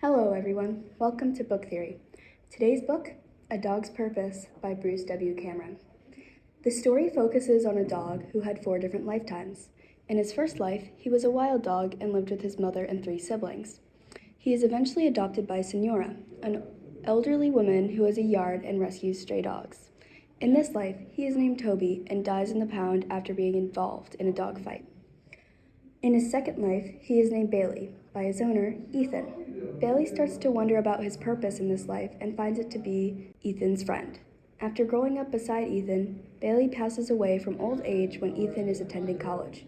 Hello everyone, welcome to Book Theory. Today's book, A Dog's Purpose by Bruce W. Cameron. The story focuses on a dog who had 4 different lifetimes. In his first life, he was a wild dog and lived with his mother and 3 siblings. He is eventually adopted by Senora, an elderly woman who has a yard and rescues stray dogs. In this life, he is named Toby and dies in the pound after being involved in a dog fight. In his second life, he is named Bailey, by his owner, Ethan. Bailey starts to wonder about his purpose in this life and finds it to be Ethan's friend. After growing up beside Ethan, Bailey passes away from old age when Ethan is attending college.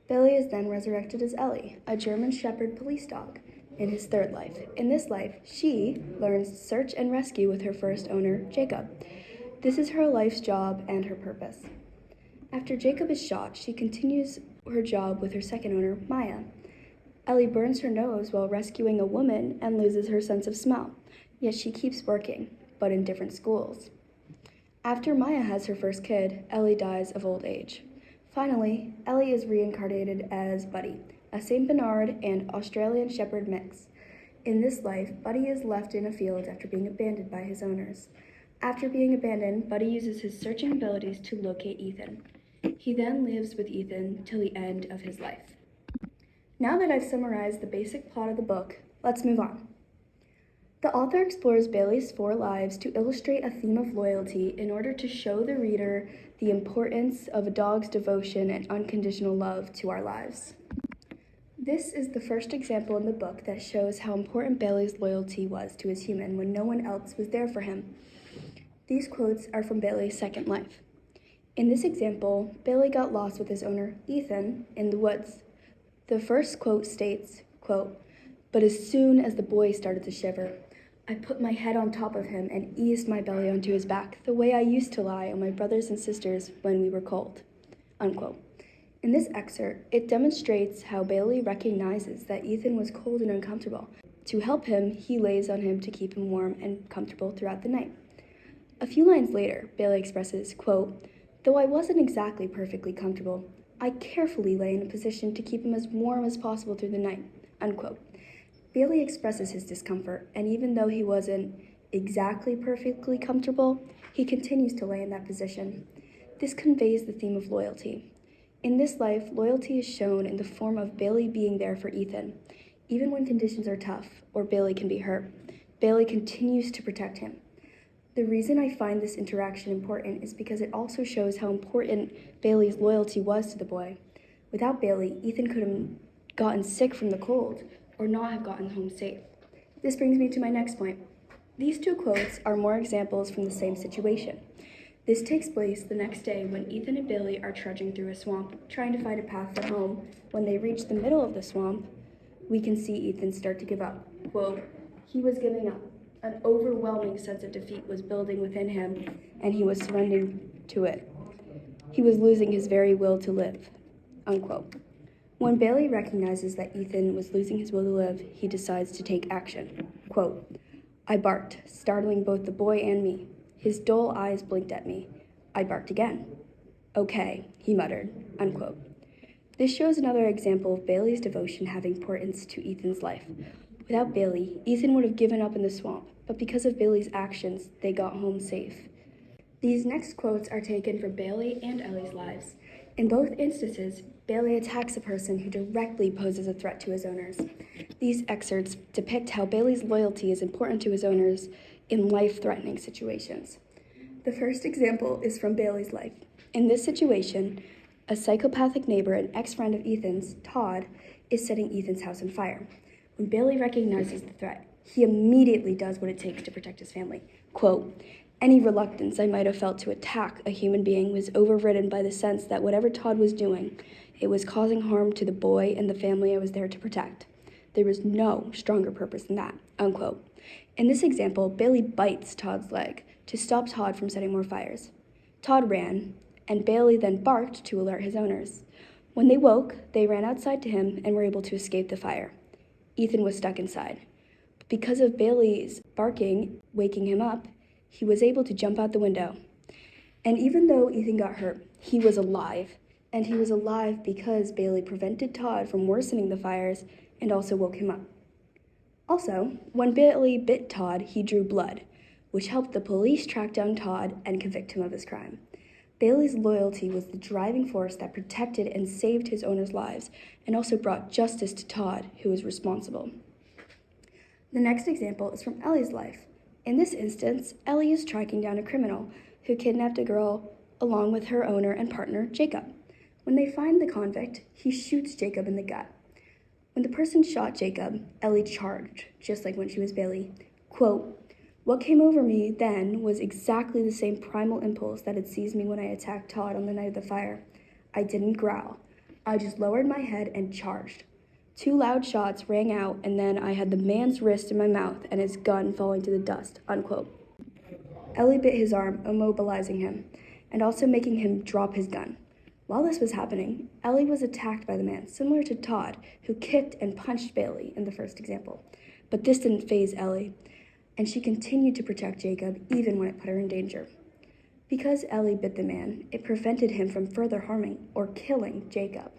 Bailey is then resurrected as Ellie, a German Shepherd police dog, in his third life. In this life, she learns search and rescue with her first owner, Jacob. This is her life's job and her purpose. After Jacob is shot, she continues her job with her second owner, Maya. Ellie burns her nose while rescuing a woman and loses her sense of smell, yet she keeps working, but in different schools. After Maya has her first kid, Ellie dies of old age. Finally, Ellie is reincarnated as Buddy, a St. Bernard and Australian Shepherd mix. In this life, Buddy is left in a field after being abandoned by his owners. After being abandoned, Buddy uses his searching abilities to locate Ethan. He then lives with Ethan till the end of his life. Now that I've summarized the basic plot of the book, let's move on. The author explores Bailey's 4 lives to illustrate a theme of loyalty in order to show the reader the importance of a dog's devotion and unconditional love to our lives. This is the first example in the book that shows how important Bailey's loyalty was to his human when no one else was there for him. These quotes are from Bailey's second life. In this example, Bailey got lost with his owner, Ethan, in the woods. The first quote states, quote, "But as soon as the boy started to shiver, I put my head on top of him and eased my belly onto his back the way I used to lie on my brothers and sisters when we were cold," unquote. In this excerpt, it demonstrates how Bailey recognizes that Ethan was cold and uncomfortable. To help him, he lays on him to keep him warm and comfortable throughout the night. A few lines later, Bailey expresses, quote, "Though I wasn't exactly perfectly comfortable, I carefully lay in a position to keep him as warm as possible through the night," unquote. Bailey expresses his discomfort, and even though he wasn't exactly perfectly comfortable, he continues to lay in that position. This conveys the theme of loyalty. In this life, loyalty is shown in the form of Bailey being there for Ethan. Even when conditions are tough or Bailey can be hurt, Bailey continues to protect him. The reason I find this interaction important is because it also shows how important Bailey's loyalty was to the boy. Without Bailey, Ethan could have gotten sick from the cold or not have gotten home safe. This brings me to my next point. These 2 quotes are more examples from the same situation. This takes place the next day when Ethan and Bailey are trudging through a swamp, trying to find a path for home. When they reach the middle of the swamp, we can see Ethan start to give up. Quote, "He was giving up. An overwhelming sense of defeat was building within him, and he was surrendering to it. He was losing his very will to live," unquote. When Bailey recognizes that Ethan was losing his will to live, he decides to take action. Quote, "I barked, startling both the boy and me. His dull eyes blinked at me. I barked again. 'Okay,' he muttered," unquote. This shows another example of Bailey's devotion having importance to Ethan's life. Without Bailey, Ethan would have given up in the swamp, but because of Bailey's actions, they got home safe. These next quotes are taken from Bailey and Ellie's lives. In both instances, Bailey attacks a person who directly poses a threat to his owners. These excerpts depict how Bailey's loyalty is important to his owners in life-threatening situations. The first example is from Bailey's life. In this situation, a psychopathic neighbor and ex-friend of Ethan's, Todd, is setting Ethan's house on fire. When Bailey recognizes the threat, he immediately does what it takes to protect his family. Quote, "Any reluctance I might have felt to attack a human being was overridden by the sense that whatever Todd was doing, it was causing harm to the boy and the family I was there to protect. There was no stronger purpose than that," unquote. In this example, Bailey bites Todd's leg to stop Todd from setting more fires. Todd ran, and Bailey then barked to alert his owners. When they woke, they ran outside to him and were able to escape the fire. Ethan was stuck inside. Because of Bailey's barking, waking him up, he was able to jump out the window. And even though Ethan got hurt, he was alive. And he was alive because Bailey prevented Todd from worsening the fires and also woke him up. Also, when Bailey bit Todd, he drew blood, which helped the police track down Todd and convict him of his crime. Bailey's loyalty was the driving force that protected and saved his owners' lives and also brought justice to Todd, who was responsible. The next example is from Ellie's life. In this instance, Ellie is tracking down a criminal who kidnapped a girl along with her owner and partner, Jacob. When they find the convict, he shoots Jacob in the gut. When the person shot Jacob, Ellie charged, just like when she was Bailey. Quote, "What came over me then was exactly the same primal impulse that had seized me when I attacked Todd on the night of the fire. I didn't growl. I just lowered my head and charged. 2 loud shots rang out, and then I had the man's wrist in my mouth and his gun falling to the dust," unquote. Ellie bit his arm, immobilizing him, and also making him drop his gun. While this was happening, Ellie was attacked by the man, similar to Todd, who kicked and punched Bailey in the first example. But this didn't faze Ellie, and she continued to protect Jacob even when it put her in danger. Because Ellie bit the man, it prevented him from further harming or killing Jacob.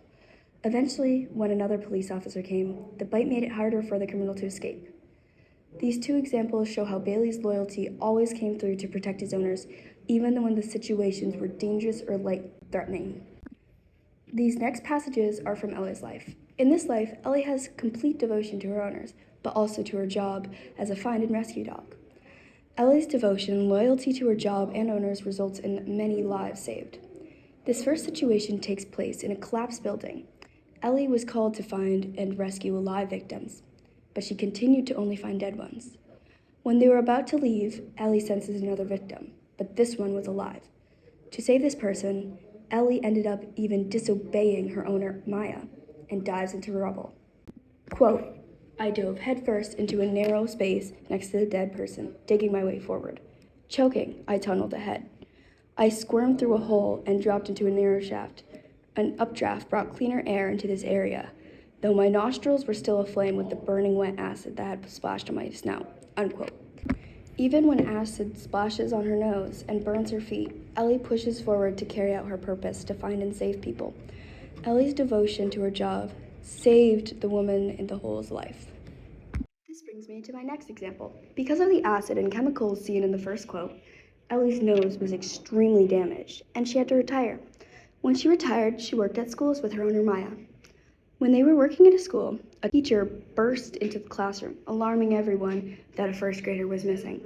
Eventually, when another police officer came, the bite made it harder for the criminal to escape. These 2 examples show how Bailey's loyalty always came through to protect his owners, even when the situations were dangerous or life-threatening. These next passages are from Ellie's life. In this life, Ellie has complete devotion to her owners, but also to her job as a find and rescue dog. Ellie's devotion and loyalty to her job and owners results in many lives saved. This first situation takes place in a collapsed building. Ellie was called to find and rescue live victims, but she continued to only find dead ones. When they were about to leave, Ellie senses another victim, but this one was alive. To save this person, Ellie ended up even disobeying her owner, Maya, and dives into rubble. Quote, "I dove headfirst into a narrow space next to the dead person, digging my way forward. Choking, I tunneled ahead. I squirmed through a hole and dropped into a narrow shaft. An updraft brought cleaner air into this area, though my nostrils were still aflame with the burning wet acid that had splashed on my snout," unquote. Even when acid splashes on her nose and burns her feet, Ellie pushes forward to carry out her purpose to find and save people. Ellie's devotion to her job saved the woman in the hole's life. This brings me to my next example. Because of the acid and chemicals seen in the first quote, Ellie's nose was extremely damaged, and she had to retire. When she retired, she worked at schools with her owner, Maya. When they were working at a school, a teacher burst into the classroom, alarming everyone that a first grader was missing.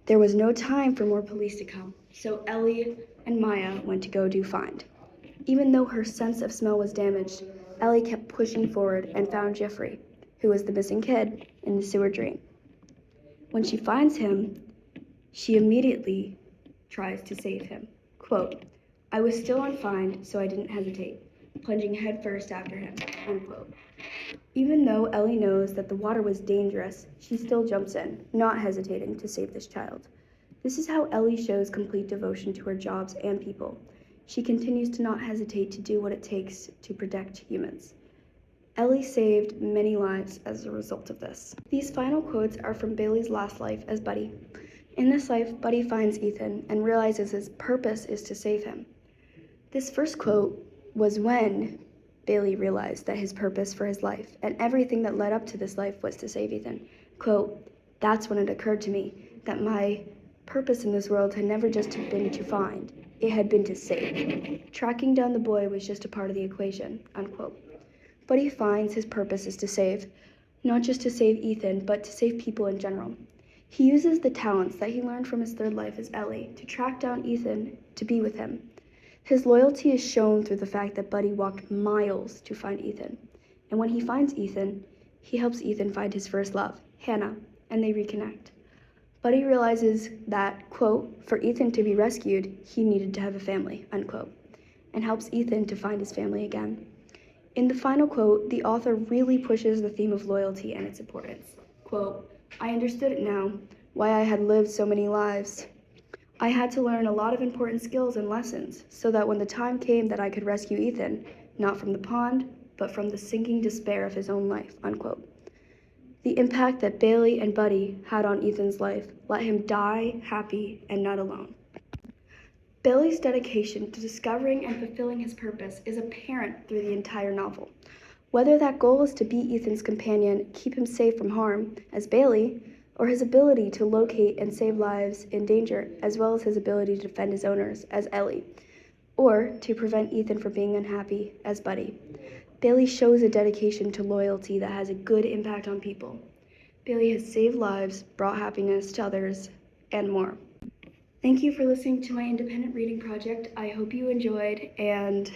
There was no time for more police to come, so Ellie and Maya went to go do find. Even though her sense of smell was damaged, Ellie kept pushing forward and found Jeffrey, who was the missing kid, in the sewer drain. When she finds him, she immediately tries to save him. Quote, "I was still on find, so I didn't hesitate, plunging headfirst after him," unquote. Even though Ellie knows that the water was dangerous, she still jumps in, not hesitating to save this child. This is how Ellie shows complete devotion to her jobs and people. She continues to not hesitate to do what it takes to protect humans. Ellie saved many lives as a result of this. These final quotes are from Bailey's last life as Buddy. In this life, Buddy finds Ethan and realizes his purpose is to save him. This first quote was when Bailey realized that his purpose for his life and everything that led up to this life was to save Ethan. Quote, "That's when it occurred to me that my purpose in this world had never just been to find, it had been to save. Tracking down the boy was just a part of the equation," unquote. But he finds his purpose is to save, not just to save Ethan, but to save people in general. He uses the talents that he learned from his third life as Ellie to track down Ethan to be with him. His loyalty is shown through the fact that Buddy walked miles to find Ethan. And when he finds Ethan, he helps Ethan find his first love, Hannah, and they reconnect. Buddy realizes that, quote, "For Ethan to be rescued, he needed to have a family," unquote, and helps Ethan to find his family again. In the final quote, the author really pushes the theme of loyalty and its importance. Quote, "I understood it now, why I had lived so many lives. I had to learn a lot of important skills and lessons so that when the time came that I could rescue Ethan, not from the pond, but from the sinking despair of his own life," unquote. The impact that Bailey and Buddy had on Ethan's life let him die happy and not alone. Bailey's dedication to discovering and fulfilling his purpose is apparent through the entire novel. Whether that goal is to be Ethan's companion, keep him safe from harm, as Bailey, or his ability to locate and save lives in danger, as well as his ability to defend his owners, as Ellie, or to prevent Ethan from being unhappy, as Buddy. Bailey shows a dedication to loyalty that has a good impact on people. Bailey has saved lives, brought happiness to others, and more. Thank you for listening to my independent reading project. I hope you enjoyed, and